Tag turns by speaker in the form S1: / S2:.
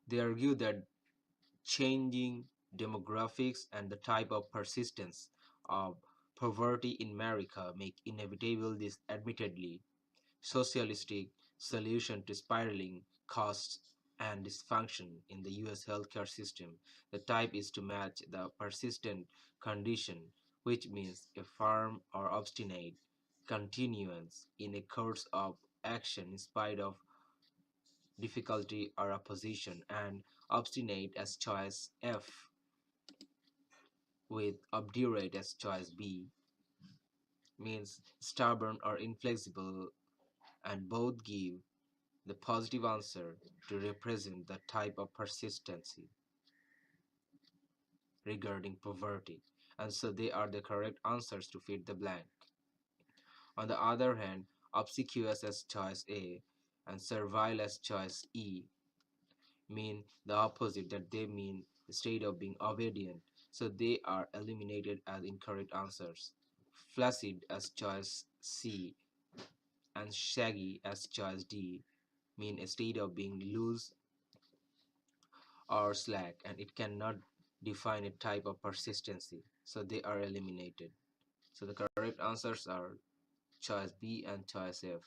S1: They argue that changing demographics and the type of persistence of poverty in America make inevitable this admittedly socialistic solution to spiraling costs and dysfunction in the US healthcare system. The type is to match the persistent condition, which means a firm or obstinate continuance in a course of action in spite of difficulty or opposition, and obstinate as choice F with obdurate as choice B means stubborn or inflexible, and both give the positive answer to represent the type of persistency regarding poverty, and so they are the correct answers to fit the blank. On the other hand, obsequious as choice A and servile as choice E mean the opposite, that they mean the state of being obedient, so they are eliminated as incorrect answers. Flaccid as choice C and shaggy as choice D mean a state of being loose or slack, and it cannot define a type of persistency, so they are eliminated. So the correct answers are choice B and choice F.